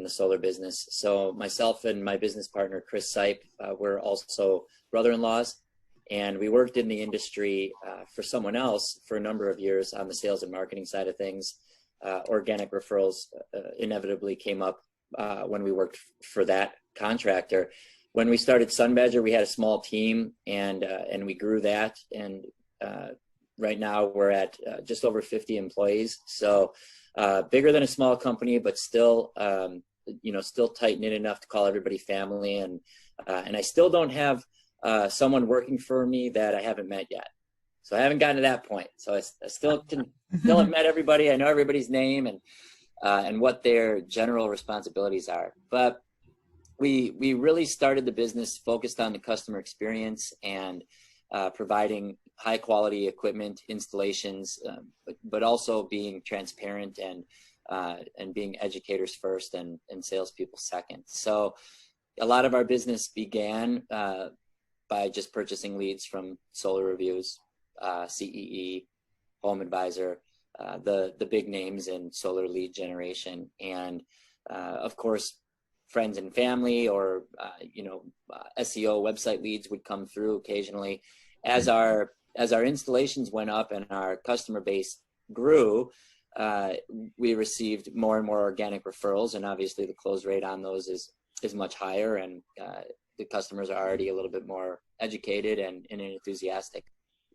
the solar business. So myself and my business partner, Chris Sipe, we're also brother-in-laws, and we worked in the industry for someone else for a number of years on the sales and marketing side of things. Organic referrals inevitably came up when we worked for that contractor. When we started Sun Badger, we had a small team, and we grew that, and right now we're at just over 50 employees. So bigger than a small company, but still, still tight knit enough to call everybody family. And I still don't have someone working for me that I haven't met yet. So I haven't gotten to that point. So I still have met everybody. I know everybody's name and what their general responsibilities are. But we really started the business focused on the customer experience and providing high quality equipment installations, but also being transparent and being educators first and salespeople second. So a lot of our business began by just purchasing leads from Solar Reviews, CEE, Home Advisor, the big names in solar lead generation, and of course friends and family, or SEO website leads would come through occasionally. As our installations went up and our customer base grew, we received more and more organic referrals, and obviously the close rate on those is much higher, and the customers are already a little bit more educated and enthusiastic.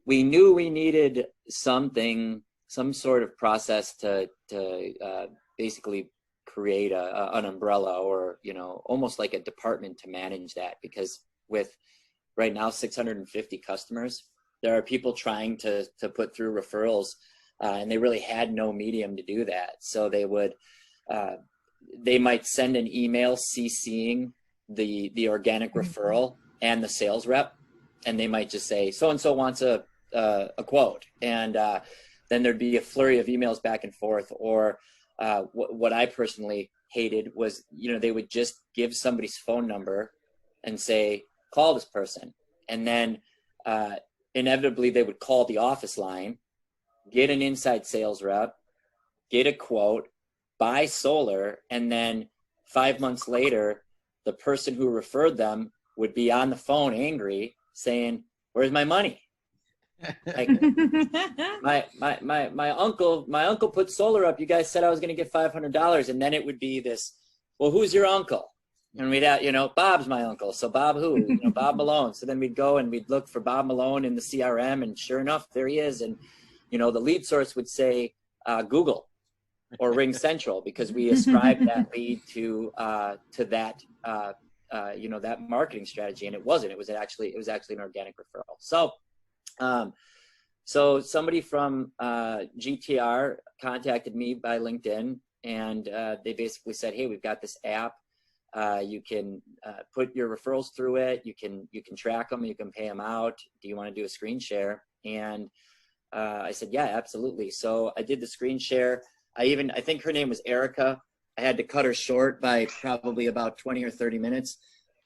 We knew we needed some sort of process to basically create an umbrella, or almost like a department to manage that, because with right now 650 customers, there are people trying to put through referrals, and they really had no medium to do that. So they might send an email CCing the organic referral and the sales rep, and they might just say so and so wants a quote, and then there'd be a flurry of emails back and forth. Or what I personally hated was, they would just give somebody's phone number and say, call this person. And then inevitably they would call the office line, get an inside sales rep, get a quote, buy solar, and then 5 months later, the person who referred them would be on the phone angry saying, where's my money? Like, my uncle put solar up. You guys said I was going to get $500, and then it would be this. Well, who's your uncle? And we'd have, Bob's my uncle. So Bob who? Bob Malone. So then we'd go and we'd look for Bob Malone in the CRM, and sure enough, there he is. And the lead source would say Google or Ring Central, because we ascribed that lead to that that marketing strategy, and it wasn't. It was actually an organic referral. So somebody from GTR contacted me by LinkedIn, and they basically said, hey, we've got this app. You can put your referrals through it. You can track them. You can pay them out. Do you want to do a screen share? And I said, yeah, absolutely. So I did the screen share. I think her name was Erica. I had to cut her short by probably about 20 or 30 minutes,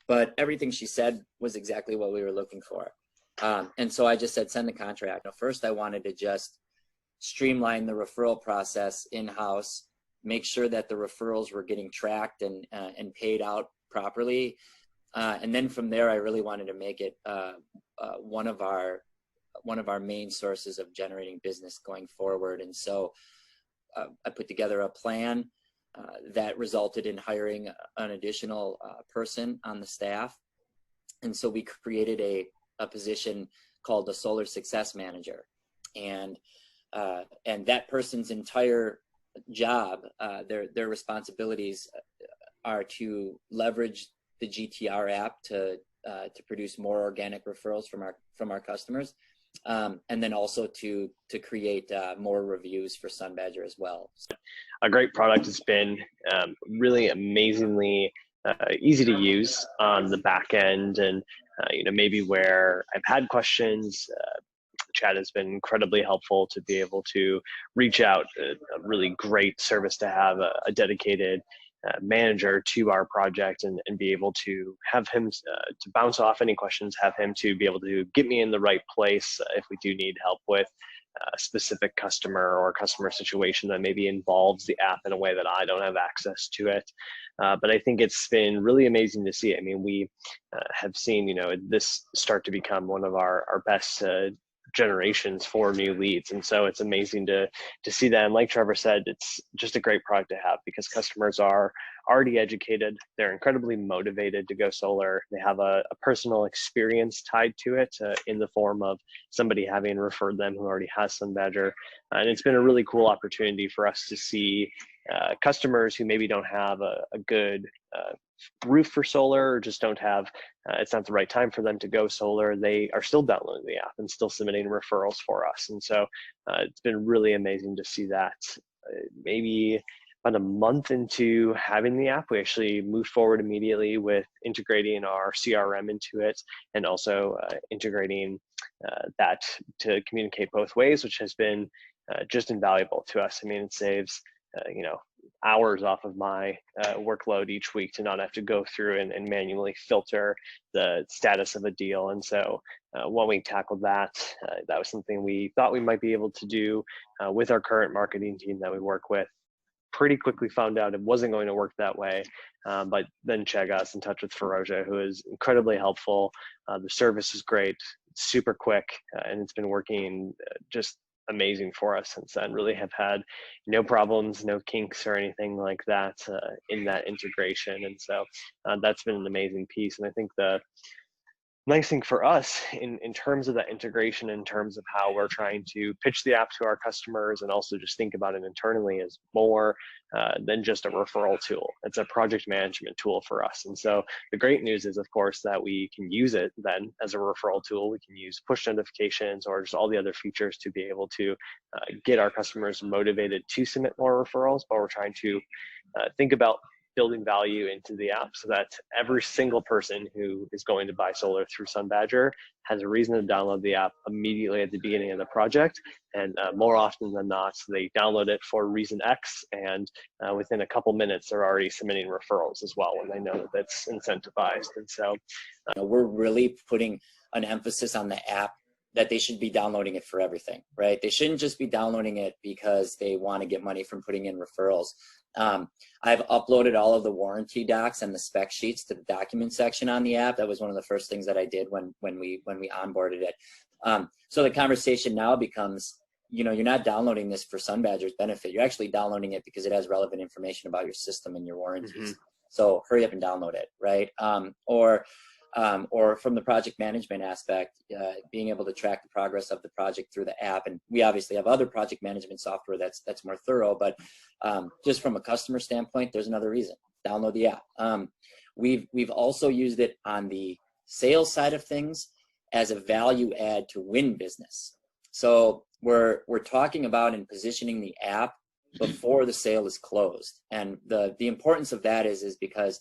but everything she said was exactly what we were looking for. And so I just said, send the contract. First, I wanted to just streamline the referral process in-house, make sure that the referrals were getting tracked and paid out properly. And then from there, I really wanted to make it one of our main sources of generating business going forward. And so I put together a plan that resulted in hiring an additional person on the staff. And so we created a position called a Solar Success Manager. And that person's entire job, their responsibilities are to leverage the GTR app to produce more organic referrals from our customers, and then also to create more reviews for Sun Badger as well. A great product. It's been really amazingly easy to use on the back end, and maybe where I've had questions, chat has been incredibly helpful to be able to reach out. A really great service to have a dedicated manager to our project, and be able to have him to bounce off any questions, have him to be able to get me in the right place if we do need help with specific customer or customer situation that maybe involves the app in a way that I don't have access to it. But I think it's been really amazing to see. I mean, we have seen, this start to become one of our best generations for new leads. And so it's amazing to see that. And like Trevor said, it's just a great product to have because customers are already educated. They're incredibly motivated to go solar. They have a personal experience tied to it in the form of somebody having referred them who already has SunBadger. And it's been a really cool opportunity for us to see customers who maybe don't have a good roof for solar or just don't have, it's not the right time for them to go solar. They are still downloading the app and still submitting referrals for us. And so it's been really amazing to see that. Maybe about a month into having the app, we actually moved forward immediately with integrating our CRM into it and also integrating that to communicate both ways, which has been just invaluable to us. I mean, it saves, hours off of my workload each week to not have to go through and manually filter the status of a deal. And so when we tackled that, that was something we thought we might be able to do with our current marketing team that we work with. Pretty quickly found out it wasn't going to work that way, but then Chad got us in touch with Feroja, who is incredibly helpful. The service is great, super quick, and it's been working just amazing for us since then. Really have had no problems, no kinks or anything like that in that integration. And so that's been an amazing piece. And I think the nice thing for us in terms of that integration, in terms of how we're trying to pitch the app to our customers and also just think about it internally, is more than just a referral tool. It's a project management tool for us. And so the great news is, of course, that we can use it then as a referral tool. We can use push notifications or just all the other features to be able to get our customers motivated to submit more referrals. But we're trying to think about building value into the app so that every single person who is going to buy solar through SunBadger has a reason to download the app immediately at the beginning of the project. And more often than not, they download it for reason X, and within a couple minutes, they're already submitting referrals as well when they know that that's incentivized. And so we're really putting an emphasis on the app that they should be downloading it for everything, right? They shouldn't just be downloading it because they want to get money from putting in referrals. I've uploaded all of the warranty docs and the spec sheets to the document section on the app. That was one of the first things that I did when we onboarded it. So the conversation now becomes, you're not downloading this for SunBadger's benefit. You're actually downloading it because it has relevant information about your system and your warranties. Mm-hmm. So hurry up and download it, right? Or from the project management aspect, being able to track the progress of the project through the app. And we obviously have other project management software that's more thorough, but just from a customer standpoint, there's another reason. Download the app. We've also used it on the sales side of things as a value add to win business. So we're talking about and positioning the app before the sale is closed. And the importance of that is because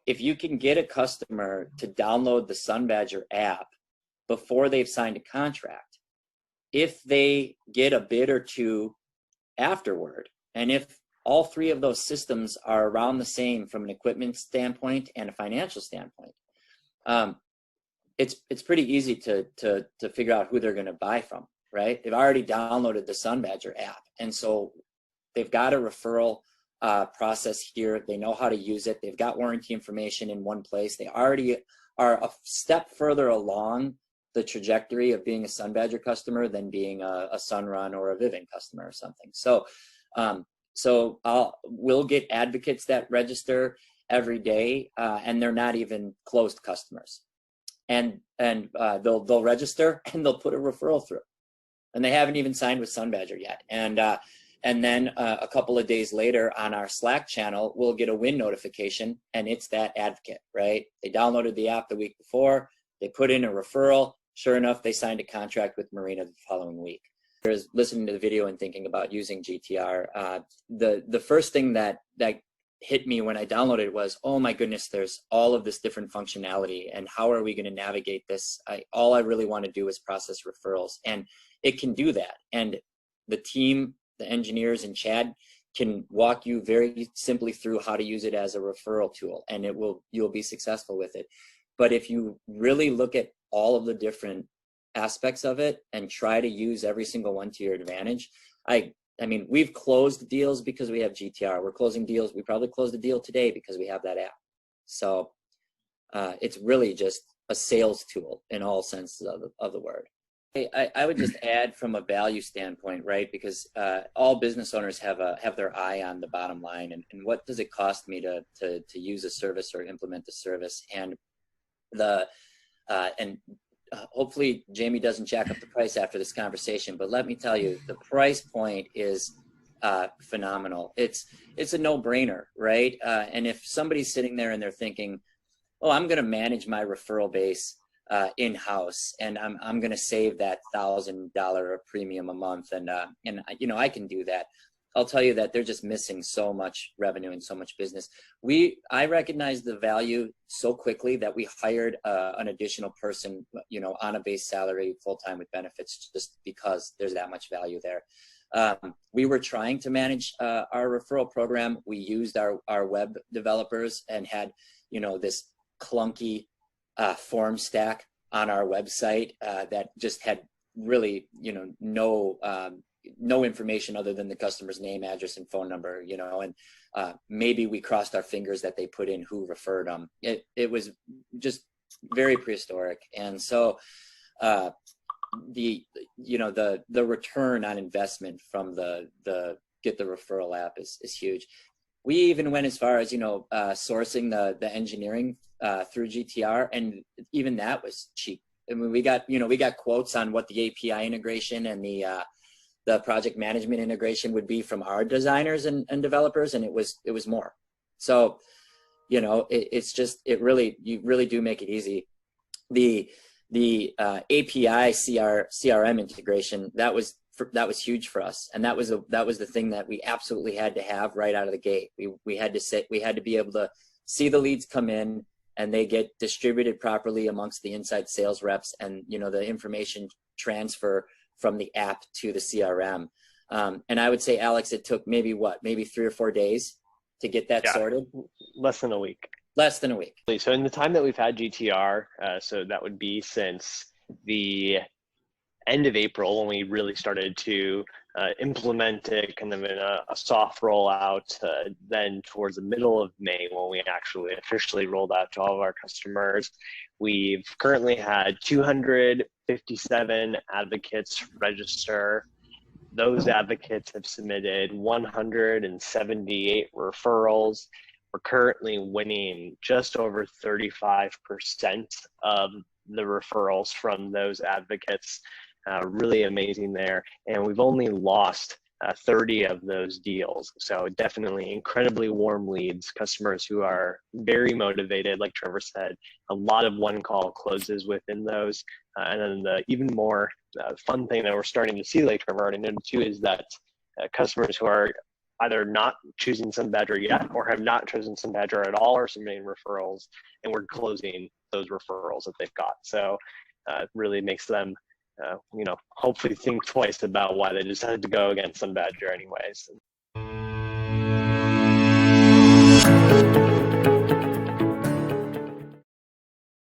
if you can get a customer to download the SunBadger app before they've signed a contract, if they get a bid or two afterward, and if all three of those systems are around the same from an equipment standpoint and a financial standpoint, it's pretty easy to figure out who they're going to buy from, right? They've already downloaded the SunBadger app, and so they've got a referral process here. They know how to use it. They've got warranty information in one place. They already are a step further along the trajectory of being a SunBadger customer than being a Sunrun or a Vivint customer or something. So we'll get advocates that register every day, and they're not even closed customers. And they'll register and they'll put a referral through, and they haven't even signed with SunBadger yet. And then a couple of days later on our Slack channel, we'll get a win notification, and it's that advocate, right? They downloaded the app the week before, they put in a referral. Sure enough, they signed a contract with Marina the following week. There's listening to the video and thinking about using GTR. The first thing that hit me when I downloaded it was, oh my goodness, there's all of this different functionality, and how are we going to navigate this? All I really want to do is process referrals, and it can do that. And the team, the engineers and Chad can walk you very simply through how to use it as a referral tool, and you'll be successful with it. But if you really look at all of the different aspects of it and try to use every single one to your advantage. I mean, we've closed deals because we have GTR. We're closing deals. We probably closed a deal today because we have that app. So it's really just a sales tool in all senses of the word. I would just add from a value standpoint, right? Because all business owners have their eye on the bottom line, and what does it cost me to use a service or implement a service? And hopefully Jamie doesn't jack up the price after this conversation, but let me tell you, the price point is phenomenal. It's a no-brainer, right? And if somebody's sitting there and they're thinking, oh, I'm going to manage my referral base in-house, and I'm going to save that $1,000 premium a month, and you know, I can do that. I'll tell you that they're just missing so much revenue and so much business. I recognized the value so quickly that we hired an additional person, you know, on a base salary, full-time with benefits, just because there's that much value there. We were trying to manage our referral program. We used our web developers and had, you know, this clunky form stack on our website that just had really, you know, no information other than the customer's name, address, and phone number, you know, and maybe we crossed our fingers that they put in who referred them. It was just very prehistoric. And so the return on investment from the Get the Referral app is huge. We even went as far as, you know, sourcing the engineering through GTR, and even that was cheap. I mean, we got quotes on what the API integration and the project management integration would be from our designers and developers, and it was more. So, you know, you really do make it easy. The API CRM integration, that was huge for us, and that was the thing that we absolutely had to have right out of the gate. We had to be able to see the leads come in, and they get distributed properly amongst the inside sales reps, and, you know, the information transfer from the app to the CRM. And I would say, Alex, it took maybe 3 or 4 days to get that sorted. Less than a week. Less than a week. So in the time that we've had GTR, so that would be since the end of April when we really started to implement it kind of in a soft rollout, then towards the middle of May when we actually officially rolled out to all of our customers. We've currently had 257 advocates register. Those advocates have submitted 178 referrals. We're currently winning just over 35% of the referrals from those advocates. Really amazing there. And we've only lost 30 of those deals. So definitely incredibly warm leads, customers who are very motivated, like Trevor said, a lot of one-call closes within those. And then the even more fun thing that we're starting to see, like Trevor already noted too, is that customers who are either not choosing SunBadger yet or have not chosen SunBadger at all are submitting referrals, and we're closing those referrals that they've got. So it really makes them you know, hopefully think twice about why they decided to go against SunBadger anyways.